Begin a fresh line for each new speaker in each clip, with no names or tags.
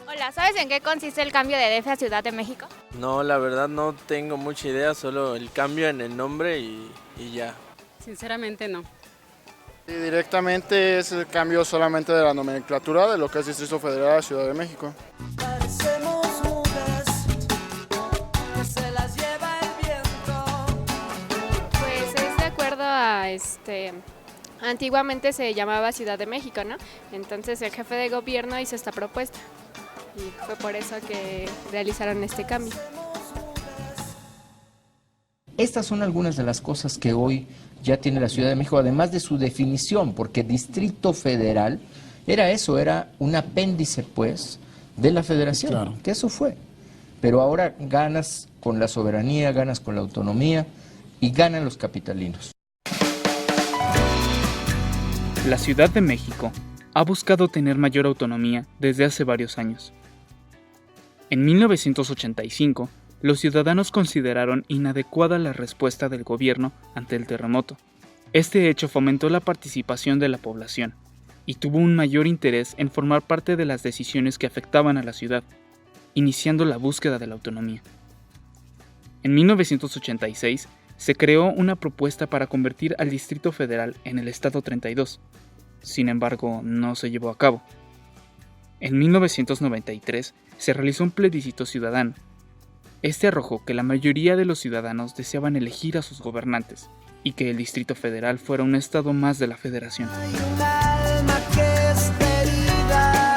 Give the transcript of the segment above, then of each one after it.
Hola, ¿sabes en qué consiste el cambio de DF a Ciudad de México?
No, la verdad no tengo mucha idea, solo el cambio en el nombre y ya.
Sinceramente no.
Y directamente es el cambio solamente de la nomenclatura de lo que es Distrito Federal a Ciudad de México.
Parecemos nubes que se las lleva el viento.
Pues es de acuerdo a antiguamente se llamaba Ciudad de México, ¿no? Entonces el jefe de gobierno hizo esta propuesta y fue por eso que realizaron este cambio.
Estas son algunas de las cosas que hoy ya tiene la Ciudad de México, además de su definición, porque Distrito Federal era eso, era un apéndice, pues, de la federación, claro, que eso fue. Pero ahora ganas con la soberanía, ganas con la autonomía y ganan los capitalinos.
La Ciudad de México ha buscado tener mayor autonomía desde hace varios años. En 1985, los ciudadanos consideraron inadecuada la respuesta del gobierno ante el terremoto. Este hecho fomentó la participación de la población y tuvo un mayor interés en formar parte de las decisiones que afectaban a la ciudad, iniciando la búsqueda de la autonomía. En 1986, se creó una propuesta para convertir al Distrito Federal en el Estado 32. Sin embargo, no se llevó a cabo. En 1993, se realizó un plebiscito ciudadano. Este arrojó que la mayoría de los ciudadanos deseaban elegir a sus gobernantes y que el Distrito Federal fuera un estado más de la Federación.
Hay un alma que está herida.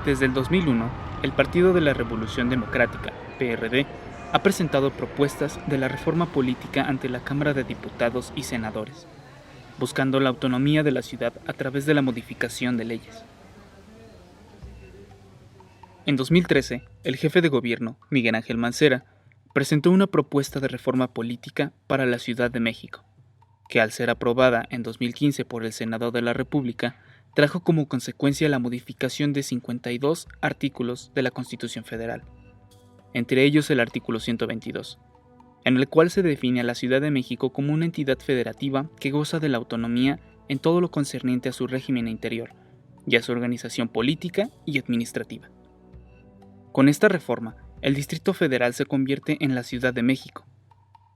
Desde el 2001, el Partido de la Revolución Democrática, PRD, ha presentado propuestas de la reforma política ante la Cámara de Diputados y Senadores, buscando la autonomía de la ciudad a través de la modificación de leyes. En 2013, el jefe de gobierno, Miguel Ángel Mancera, presentó una propuesta de reforma política para la Ciudad de México, que al ser aprobada en 2015 por el Senado de la República, trajo como consecuencia la modificación de 52 artículos de la Constitución Federal, entre ellos el artículo 122, en el cual se define a la Ciudad de México como una entidad federativa que goza de la autonomía en todo lo concerniente a su régimen interior y a su organización política y administrativa. Con esta reforma, el Distrito Federal se convierte en la Ciudad de México,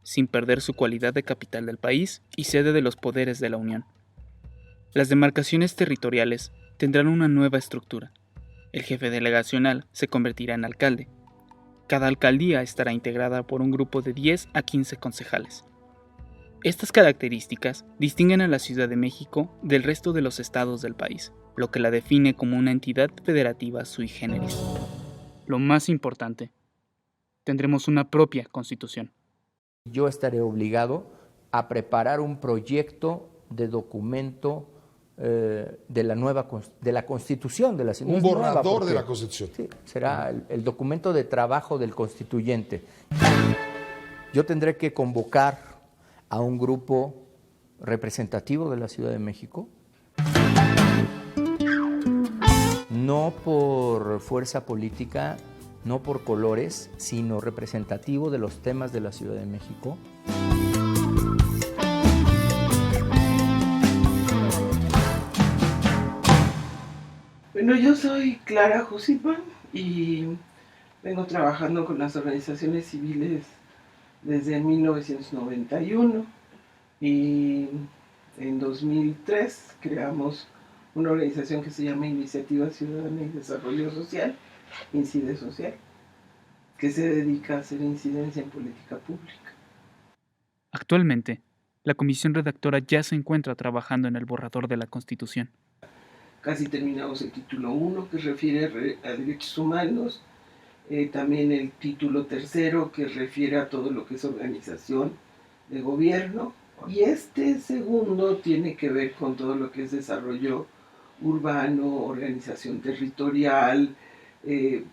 sin perder su cualidad de capital del país y sede de los poderes de la Unión. Las demarcaciones territoriales tendrán una nueva estructura. El jefe delegacional se convertirá en alcalde. Cada alcaldía estará integrada por un grupo de 10 a 15 concejales. Estas características distinguen a la Ciudad de México del resto de los estados del país, lo que la define como una entidad federativa sui generis. Lo más importante, tendremos una propia constitución.
Yo estaré obligado a preparar un proyecto de documento de la Constitución de la ciudad.
Un borrador de la Constitución.
Sí, será el documento de trabajo del constituyente. Yo tendré que convocar a un grupo representativo de la Ciudad de México, no por fuerza política, no por colores, sino representativo de los temas de la Ciudad de México.
Bueno, yo soy Clara Jusipan y vengo trabajando con las organizaciones civiles desde 1991 y en 2003 creamos una organización que se llama Iniciativa Ciudadana y Desarrollo Social, Incide Social, que se dedica a hacer incidencia en política pública.
Actualmente, la comisión redactora ya se encuentra trabajando en el borrador de la Constitución.
casi terminamos el título 1 que refiere a derechos humanos, también el título 3 que refiere a todo lo que es organización de gobierno, y este segundo tiene que ver con todo lo que es desarrollo urbano, organización territorial,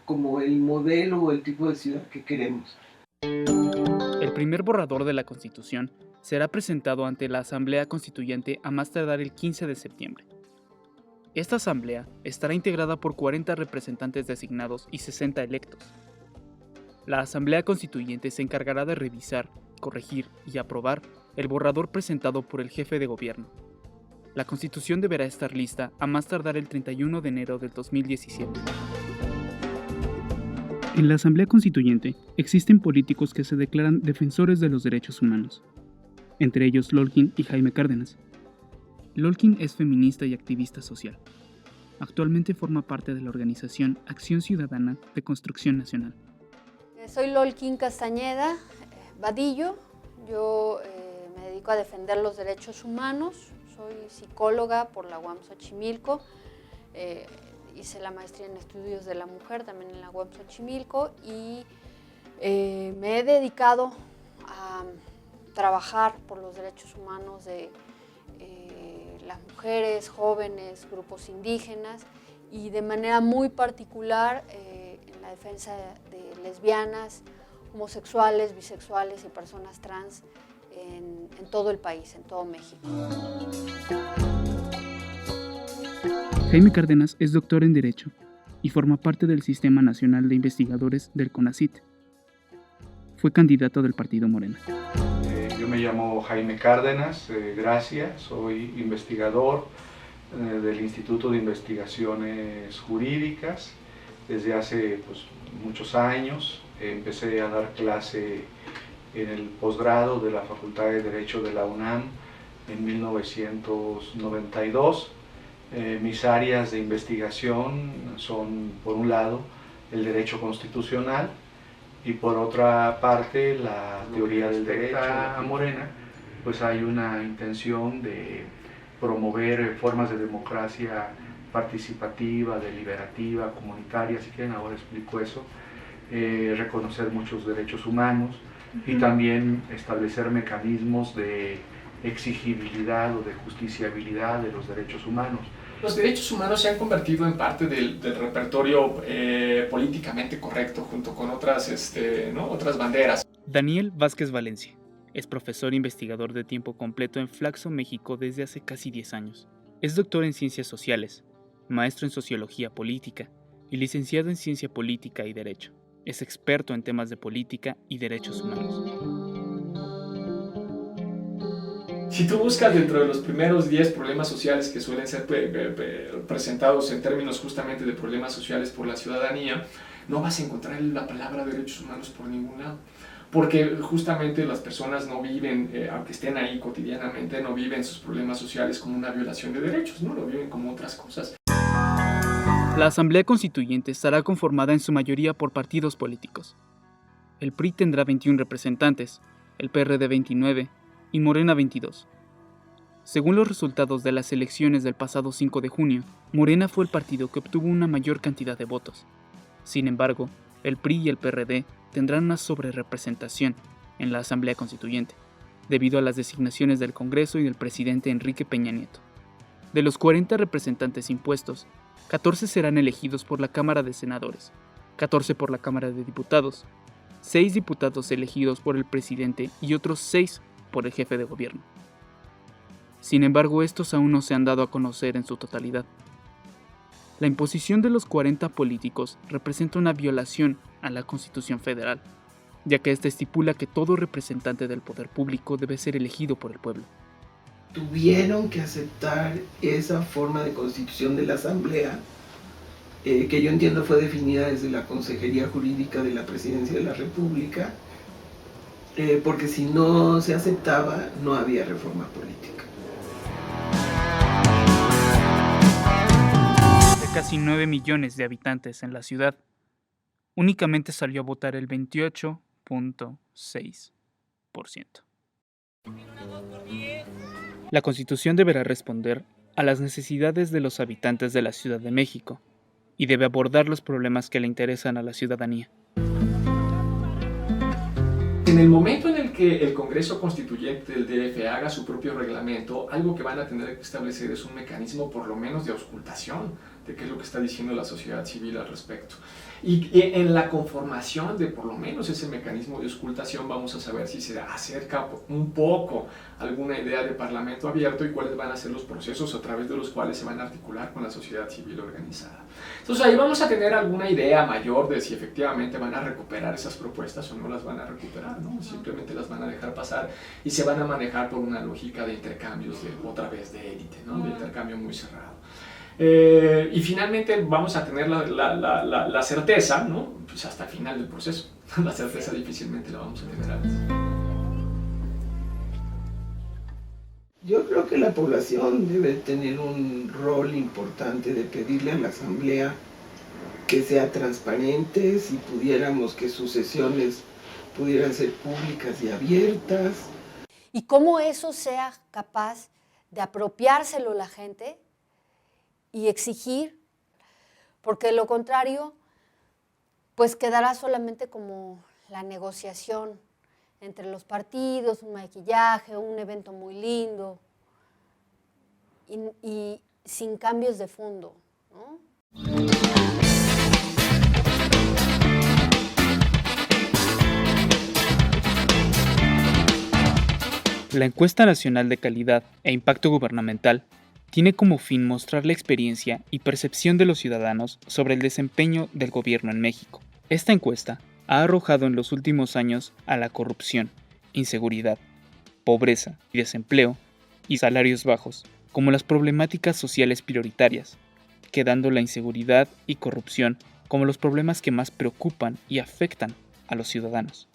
como el modelo o el tipo de ciudad que queremos.
El primer borrador de la Constitución será presentado ante la Asamblea Constituyente a más tardar el 15 de septiembre. Esta asamblea estará integrada por 40 representantes designados y 60 electos. La Asamblea Constituyente se encargará de revisar, corregir y aprobar el borrador presentado por el jefe de gobierno. La Constitución deberá estar lista a más tardar el 31 de enero del 2017. En la Asamblea Constituyente existen políticos que se declaran defensores de los derechos humanos, entre ellos Lolkin y Jaime Cárdenas. Lolkin es feminista y activista social. Actualmente forma parte de la organización Acción Ciudadana de Construcción Nacional.
Soy Lolkin Castañeda Vadillo. Yo me dedico a defender los derechos humanos. Soy psicóloga por la UAM Xochimilco. Hice la maestría en estudios de la mujer también en la UAM Xochimilco y me he dedicado a trabajar por los derechos humanos de las mujeres, jóvenes, grupos indígenas y de manera muy particular en la defensa de lesbianas, homosexuales, bisexuales y personas trans en todo el país, en todo México.
Jaime Cárdenas es doctor en Derecho y forma parte del Sistema Nacional de Investigadores del CONACYT. Fue candidato del partido Morena.
Yo me llamo Jaime Cárdenas Gracia, soy investigador del Instituto de Investigaciones Jurídicas desde hace muchos años. Empecé a dar clase en el posgrado de la Facultad de Derecho de la UNAM en 1992. Mis áreas de investigación son, por un lado, el derecho constitucional y por otra parte la teoría del derecho. A Morena, pues hay una intención de promover formas de democracia participativa, deliberativa, comunitaria, si quieren ahora explico eso, reconocer muchos derechos humanos y también establecer mecanismos de exigibilidad o de justiciabilidad de los derechos humanos.
Los derechos humanos se han convertido en parte del repertorio políticamente correcto junto con otras banderas.
Daniel Vázquez Valencia es profesor investigador de tiempo completo en Flaxo, México desde hace casi 10 años. Es doctor en Ciencias Sociales, maestro en Sociología Política y licenciado en Ciencia Política y Derecho. Es experto en temas de política y derechos humanos.
Si tú buscas dentro de los primeros 10 problemas sociales que suelen ser presentados en términos justamente de problemas sociales por la ciudadanía, no vas a encontrar la palabra derechos humanos por ningún lado. Porque justamente las personas no viven, aunque estén ahí cotidianamente, no viven sus problemas sociales como una violación de derechos, ¿no? Lo viven como otras cosas.
La Asamblea Constituyente estará conformada en su mayoría por partidos políticos. El PRI tendrá 21 representantes, el PRD 29 y Morena 22. Según los resultados de las elecciones del pasado 5 de junio, Morena fue el partido que obtuvo una mayor cantidad de votos. Sin embargo, el PRI y el PRD tendrán una sobrerepresentación en la Asamblea Constituyente, debido a las designaciones del Congreso y del presidente Enrique Peña Nieto. De los 40 representantes impuestos, 14 serán elegidos por la Cámara de Senadores, 14 por la Cámara de Diputados, 6 diputados elegidos por el presidente y otros 6 por el jefe de gobierno. Sin embargo, estos aún no se han dado a conocer en su totalidad. La imposición de los 40 políticos representa una violación a la Constitución Federal, ya que esta estipula que todo representante del poder público debe ser elegido por el pueblo.
Tuvieron que aceptar esa forma de constitución de la Asamblea, que yo entiendo fue definida desde la Consejería Jurídica de la Presidencia de la República, porque si no se aceptaba, no había reforma política.
De casi 9 millones de habitantes en la ciudad, únicamente salió a votar el 28.6%. La Constitución deberá responder a las necesidades de los habitantes de la Ciudad de México y debe abordar los problemas que le interesan a la ciudadanía.
En el momento en el que el Congreso Constituyente del DF haga su propio reglamento, algo que van a tener que establecer es un mecanismo por lo menos de auscultación de qué es lo que está diciendo la sociedad civil al respecto. Y en la conformación de por lo menos ese mecanismo de auscultación vamos a saber si se acerca un poco alguna idea de parlamento abierto y cuáles van a ser los procesos a través de los cuales se van a articular con la sociedad civil organizada. Entonces ahí vamos a tener alguna idea mayor de si efectivamente van a recuperar esas propuestas o no las van a recuperar, ¿no? Simplemente las van a dejar pasar y se van a manejar por una lógica de intercambios otra vez de élite, ¿no? De intercambio muy cerrado. Y finalmente vamos a tener la certeza, ¿no? Pues hasta el final del proceso. La certeza difícilmente la vamos a tener antes.
Yo creo que la población debe tener un rol importante de pedirle a la Asamblea que sea transparente, si pudiéramos que sus sesiones pudieran ser públicas y abiertas.
Y cómo eso sea capaz de apropiárselo la gente y exigir, porque de lo contrario, pues quedará solamente como la negociación entre los partidos, un maquillaje, un evento muy lindo y sin cambios de fondo, ¿no?
La Encuesta Nacional de Calidad e Impacto Gubernamental tiene como fin mostrar la experiencia y percepción de los ciudadanos sobre el desempeño del gobierno en México. Esta encuesta ha arrojado en los últimos años a la corrupción, inseguridad, pobreza y desempleo y salarios bajos como las problemáticas sociales prioritarias, quedando la inseguridad y corrupción como los problemas que más preocupan y afectan a los ciudadanos.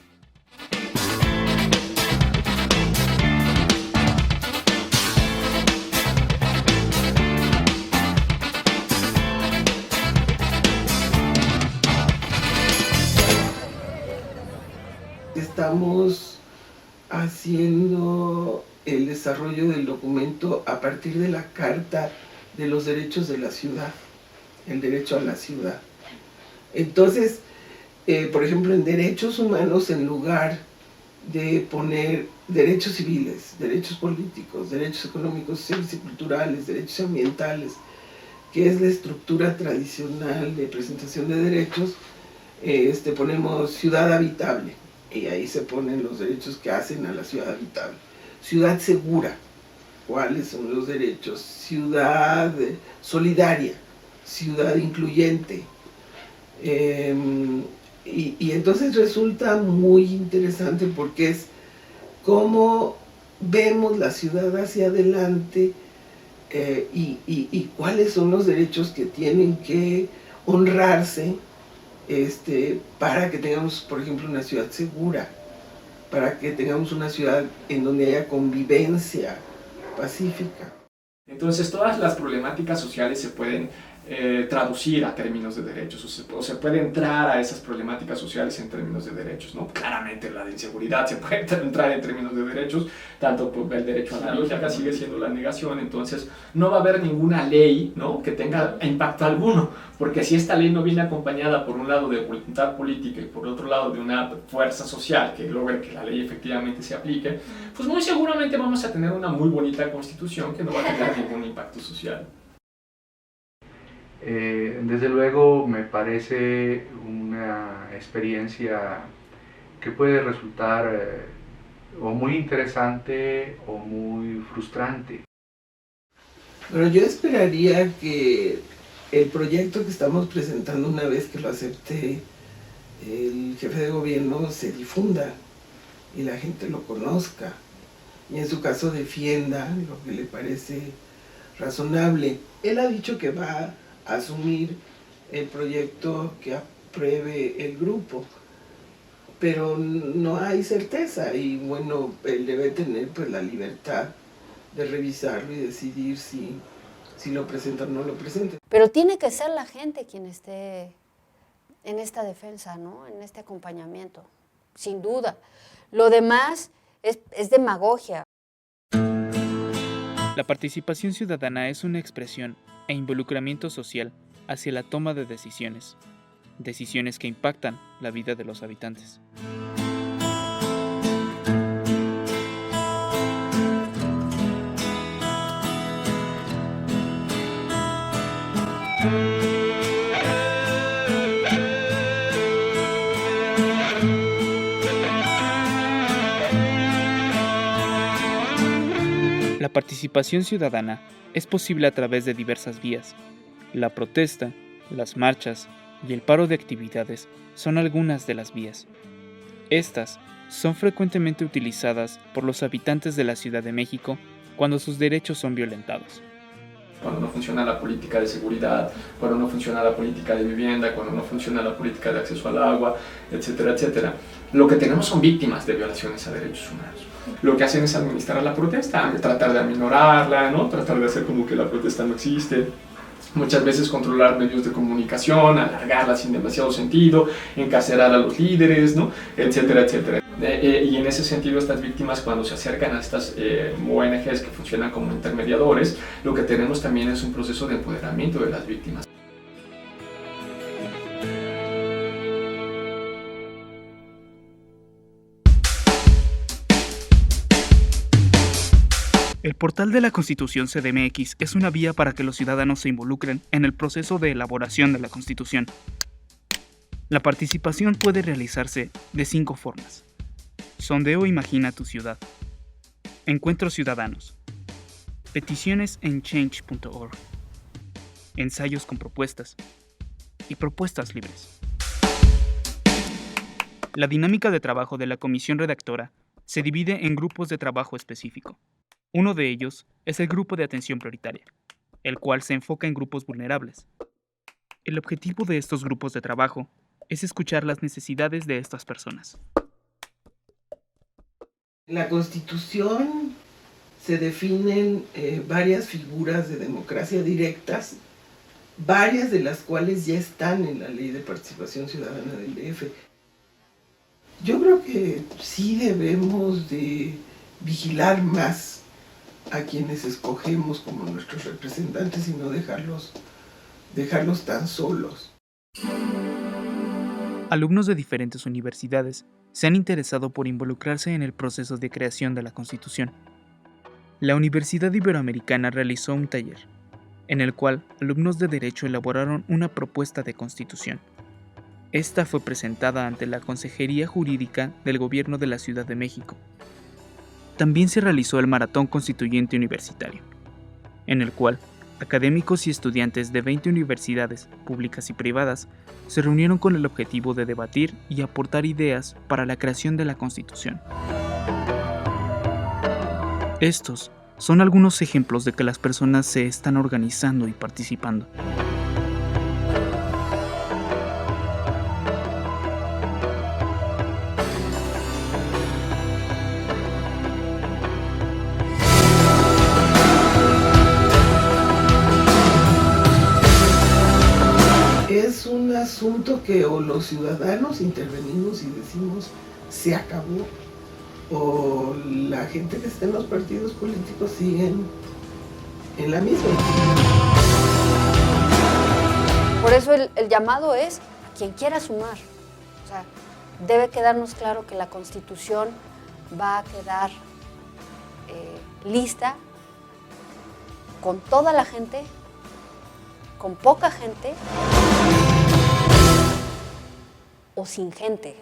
Estamos haciendo el desarrollo del documento a partir de la Carta de los Derechos de la Ciudad, el derecho a la ciudad. Entonces, por ejemplo, en derechos humanos, en lugar de poner derechos civiles, derechos políticos, derechos económicos, sociales y culturales, derechos ambientales, que es la estructura tradicional de presentación de derechos, ponemos ciudad habitable. Y ahí se ponen los derechos que hacen a la ciudad habitable. Ciudad segura, ¿cuáles son los derechos? Ciudad solidaria, ciudad incluyente. Y entonces resulta muy interesante porque es cómo vemos la ciudad hacia adelante y cuáles son los derechos que tienen que honrarse para que tengamos, por ejemplo, una ciudad segura, para que tengamos una ciudad en donde haya convivencia pacífica.
Entonces todas las problemáticas sociales se pueden traducir a términos de derechos, o se puede entrar a esas problemáticas sociales en términos de derechos, ¿no? Claramente la de inseguridad se puede entrar en términos de derechos, tanto el derecho a la lógica sigue siendo la negación, entonces no va a haber ninguna ley, ¿no?, que tenga impacto alguno, porque si esta ley no viene acompañada por un lado de voluntad política y por otro lado de una fuerza social que logre que la ley efectivamente se aplique, pues muy seguramente vamos a tener una muy bonita constitución que no va a tener ningún impacto social.
Desde luego me parece una experiencia que puede resultar o muy interesante o muy frustrante.
Pero yo esperaría que el proyecto que estamos presentando, una vez que lo acepte el jefe de gobierno, se difunda y la gente lo conozca y en su caso defienda lo que le parece razonable. Él ha dicho que va a asumir el proyecto que apruebe el grupo, pero no hay certeza y bueno, él debe tener pues la libertad de revisarlo y decidir si lo presenta o no lo presenta.
Pero tiene que ser la gente quien esté en esta defensa, ¿no?, en este acompañamiento, sin duda. Lo demás es demagogia.
La participación ciudadana es una expresión e involucramiento social hacia la toma de decisiones que impactan la vida de los habitantes. La participación ciudadana es posible a través de diversas vías. La protesta, las marchas y el paro de actividades son algunas de las vías. Estas son frecuentemente utilizadas por los habitantes de la Ciudad de México cuando sus derechos son violentados.
Cuando no funciona la política de seguridad, cuando no funciona la política de vivienda, cuando no funciona la política de acceso al agua, etcétera, etcétera. Lo que tenemos son víctimas de violaciones a derechos humanos. Lo que hacen es administrar la protesta, tratar de aminorarla, ¿no? Tratar de hacer como que la protesta no existe. Muchas veces controlar medios de comunicación, alargarla sin demasiado sentido, encarcelar a los líderes, ¿no? Etcétera, etcétera. Y en ese sentido, estas víctimas, cuando se acercan a estas ONGs que funcionan como intermediadores, lo que tenemos también es un proceso de empoderamiento de las víctimas.
El portal de la Constitución CDMX es una vía para que los ciudadanos se involucren en el proceso de elaboración de la Constitución. La participación puede realizarse de 5 formas. Sondeo Imagina tu ciudad. Encuentros ciudadanos. Peticiones en change.org. Ensayos con propuestas. Y propuestas libres. La dinámica de trabajo de la comisión redactora se divide en grupos de trabajo específico. Uno de ellos es el grupo de atención prioritaria, el cual se enfoca en grupos vulnerables. El objetivo de estos grupos de trabajo es escuchar las necesidades de estas personas.
En la Constitución se definen varias figuras de democracia directas, varias de las cuales ya están en la Ley de Participación Ciudadana del DF. Yo creo que sí debemos de vigilar más a quienes escogemos como nuestros representantes y no dejarlos tan solos.
Alumnos de diferentes universidades se han interesado por involucrarse en el proceso de creación de la Constitución. La Universidad Iberoamericana realizó un taller, en el cual alumnos de Derecho elaboraron una propuesta de Constitución. Esta fue presentada ante la Consejería Jurídica del Gobierno de la Ciudad de México. También se realizó el Maratón Constituyente Universitario, en el cual académicos y estudiantes de 20 universidades, públicas y privadas, se reunieron con el objetivo de debatir y aportar ideas para la creación de la Constitución. Estos son algunos ejemplos de que las personas se están organizando y participando.
Es un asunto que o los ciudadanos intervenimos y decimos se acabó, o la gente que está en los partidos políticos siguen en la misma.
Por eso el llamado es a quien quiera sumar. O sea, debe quedarnos claro que la Constitución va a quedar lista con toda la gente, con poca gente o sin gente.